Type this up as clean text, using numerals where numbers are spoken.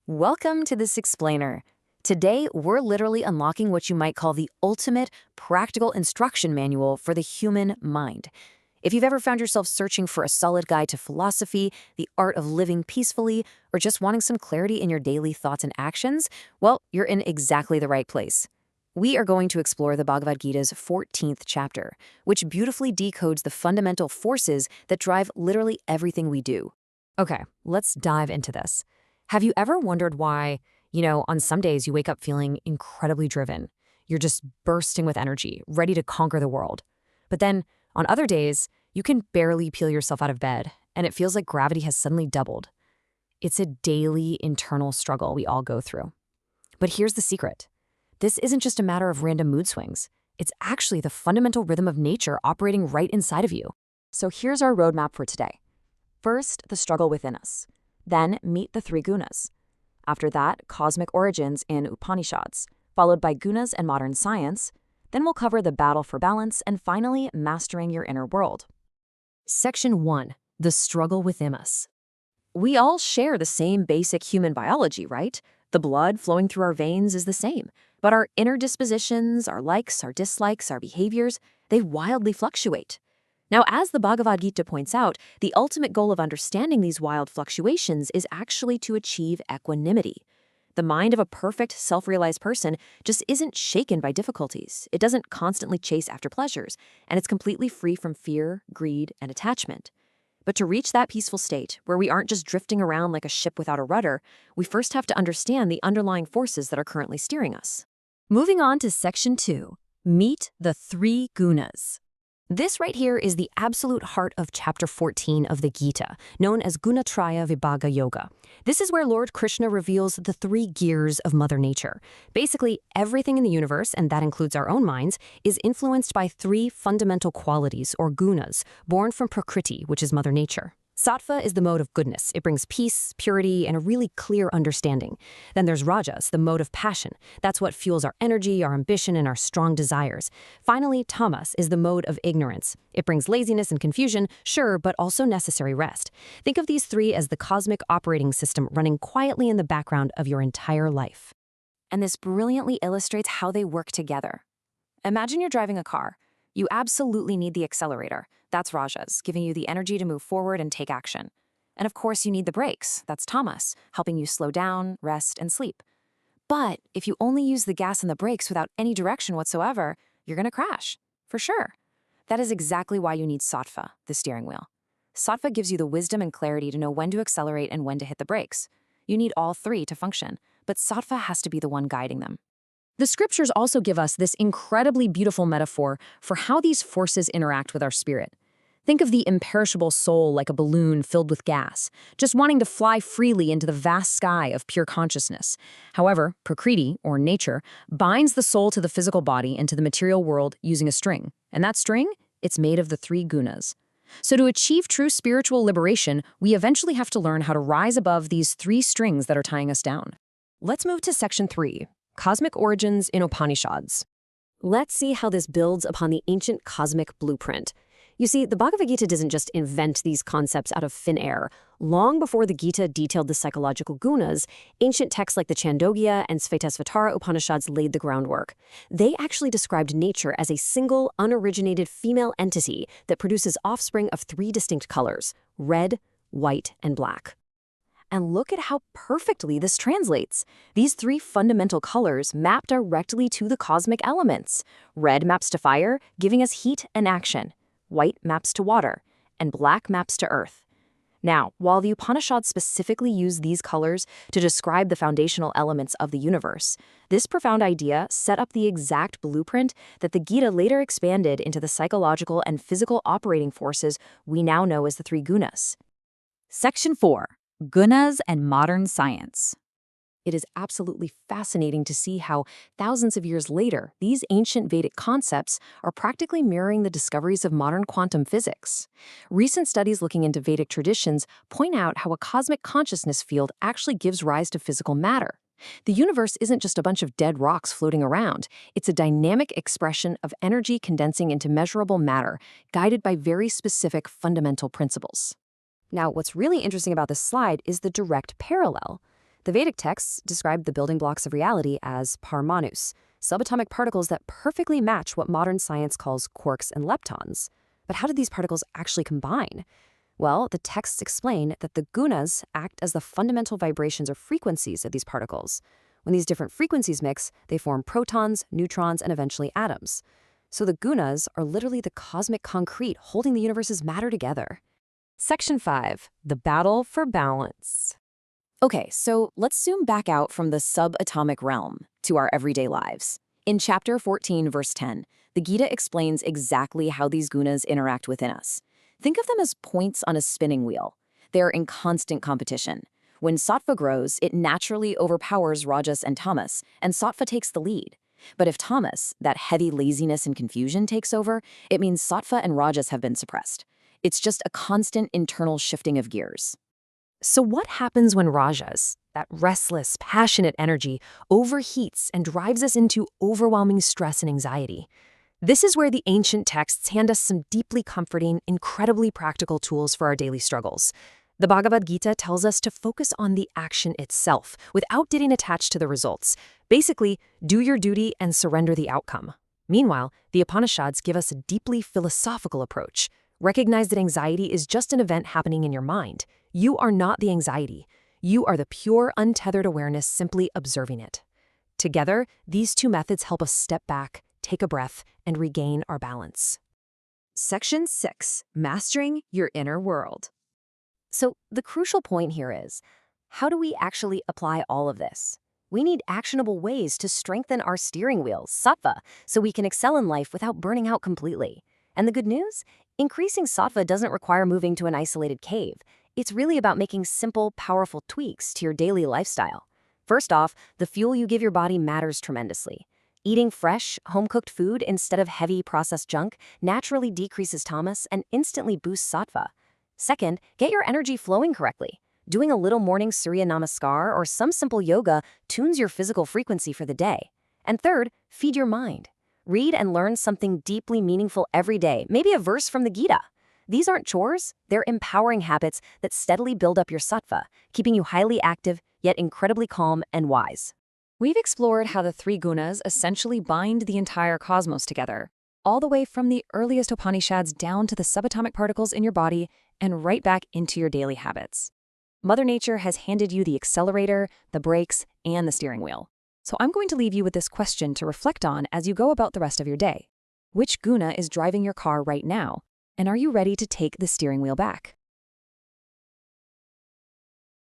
Welcome to this explainer. Today, we're literally unlocking what you might call the ultimate practical instruction manual for the human mind. If you've ever found yourself searching for a solid guide to philosophy, the art of living peacefully, or just wanting some clarity in your daily thoughts and actions, well, you're in exactly the right place. We are going to explore the Bhagavad Gita's 14th chapter, which beautifully decodes the fundamental forces that drive literally everything we do. Okay, let's dive into this. Have you ever wondered why, on some days you wake up feeling incredibly driven? You're just bursting with energy, ready to conquer the world. But then, on other days, you can barely peel yourself out of bed, and it feels like gravity has suddenly doubled. It's a daily internal struggle we all go through. But here's the secret. This isn't just a matter of random mood swings. It's actually the fundamental rhythm of nature operating right inside of you. So here's our roadmap for today. First, the struggle within us. Then, meet the three Gunas. After that, cosmic origins in Upanishads, followed by Gunas and modern science. Then we'll cover the battle for balance, and finally, mastering your inner world. Section 1. The struggle within us. We all share the same basic human biology, right? The blood flowing through our veins is the same. But our inner dispositions, our likes, our dislikes, our behaviors, they wildly fluctuate. Now, as the Bhagavad Gita points out, the ultimate goal of understanding these wild fluctuations is actually to achieve equanimity. The mind of a perfect, self-realized person just isn't shaken by difficulties. It doesn't constantly chase after pleasures, and it's completely free from fear, greed, and attachment. But to reach that peaceful state, where we aren't just drifting around like a ship without a rudder, we first have to understand the underlying forces that are currently steering us. Moving on to Section 2. Meet the three Gunas. This right here is the absolute heart of Chapter 14 of the Gita, known as Gunatraya Vibhaga Yoga. This is where Lord Krishna reveals the three gears of Mother Nature. Basically, everything in the universe, and that includes our own minds, is influenced by three fundamental qualities, or gunas, born from Prakrti, which is Mother Nature. Sattva is the mode of goodness. It brings peace, purity, and a really clear understanding. Then there's Rajas, the mode of passion. That's what fuels our energy, our ambition, and our strong desires. Finally, Tamas is the mode of ignorance. It brings laziness and confusion, sure, but also necessary rest. Think of these three as the cosmic operating system running quietly in the background of your entire life. And this brilliantly illustrates how they work together. Imagine you're driving a car. You absolutely need the accelerator. That's Rajas, giving you the energy to move forward and take action. And of course, you need the brakes. That's Tamas, helping you slow down, rest, and sleep. But if you only use the gas and the brakes without any direction whatsoever, you're going to crash, for sure. That is exactly why you need Sattva, the steering wheel. Sattva gives you the wisdom and clarity to know when to accelerate and when to hit the brakes. You need all three to function, but Sattva has to be the one guiding them. The scriptures also give us this incredibly beautiful metaphor for how these forces interact with our spirit. Think of the imperishable soul like a balloon filled with gas, just wanting to fly freely into the vast sky of pure consciousness. However, Prakrti, or nature, binds the soul to the physical body and to the material world using a string. And that string? It's made of the three gunas. So to achieve true spiritual liberation, we eventually have to learn how to rise above these three strings that are tying us down. Let's move to Section 3. Cosmic origins in Upanishads. Let's see how this builds upon the ancient cosmic blueprint. You see, the Bhagavad Gita doesn't just invent these concepts out of thin air. Long before the Gita detailed the psychological gunas, ancient texts like the Chandogya and Svetasvatara Upanishads laid the groundwork. They actually described nature as a single, unoriginated female entity that produces offspring of three distinct colors: red, white, and black. And look at how perfectly this translates. These three fundamental colors map directly to the cosmic elements. Red maps to fire, giving us heat and action. White maps to water, and black maps to earth. Now, while the Upanishads specifically use these colors to describe the foundational elements of the universe, this profound idea set up the exact blueprint that the Gita later expanded into the psychological and physical operating forces we now know as the three gunas. Section 4. Gunas and modern science. It is absolutely fascinating to see how, thousands of years later, these ancient Vedic concepts are practically mirroring the discoveries of modern quantum physics. Recent studies looking into Vedic traditions point out how a cosmic consciousness field actually gives rise to physical matter. The universe isn't just a bunch of dead rocks floating around. It's a dynamic expression of energy condensing into measurable matter, guided by very specific fundamental principles. Now, what's really interesting about this slide is the direct parallel. The Vedic texts describe the building blocks of reality as parmanus, subatomic particles that perfectly match what modern science calls quarks and leptons. But how did these particles actually combine? Well, the texts explain that the gunas act as the fundamental vibrations or frequencies of these particles. When these different frequencies mix, they form protons, neutrons, and eventually atoms. So the gunas are literally the cosmic concrete holding the universe's matter together. Section 5. The Battle for Balance. Okay, so let's zoom back out from the subatomic realm to our everyday lives. In chapter 14, verse 10, the Gita explains exactly how these gunas interact within us. Think of them as points on a spinning wheel. They're in constant competition. When Sattva grows, it naturally overpowers Rajas and Tamas, and Sattva takes the lead. But if Tamas, that heavy laziness and confusion, takes over, it means Sattva and Rajas have been suppressed. It's just a constant internal shifting of gears. So what happens when Rajas, that restless, passionate energy, overheats and drives us into overwhelming stress and anxiety? This is where the ancient texts hand us some deeply comforting, incredibly practical tools for our daily struggles. The Bhagavad Gita tells us to focus on the action itself without getting attached to the results. Basically, do your duty and surrender the outcome. Meanwhile, the Upanishads give us a deeply philosophical approach. Recognize that anxiety is just an event happening in your mind. You are not the anxiety. You are the pure, untethered awareness simply observing it. Together, these two methods help us step back, take a breath, and regain our balance. Section 6. Mastering your inner world. So the crucial point here is, how do we actually apply all of this? We need actionable ways to strengthen our steering wheel, Sattva, so we can excel in life without burning out completely. And the good news? Increasing Sattva doesn't require moving to an isolated cave. It's really about making simple, powerful tweaks to your daily lifestyle. First off, the fuel you give your body matters tremendously. Eating fresh, home-cooked food instead of heavy, processed junk naturally decreases tamas and instantly boosts sattva. Second, get your energy flowing correctly. Doing a little morning Surya Namaskar or some simple yoga tunes your physical frequency for the day. And third, feed your mind. Read and learn something deeply meaningful every day, maybe a verse from the Gita. These aren't chores, they're empowering habits that steadily build up your sattva, keeping you highly active, yet incredibly calm and wise. We've explored how the three gunas essentially bind the entire cosmos together, all the way from the earliest Upanishads down to the subatomic particles in your body and right back into your daily habits. Mother Nature has handed you the accelerator, the brakes, and the steering wheel. So I'm going to leave you with this question to reflect on as you go about the rest of your day. Which guna is driving your car right now? And are you ready to take the steering wheel back?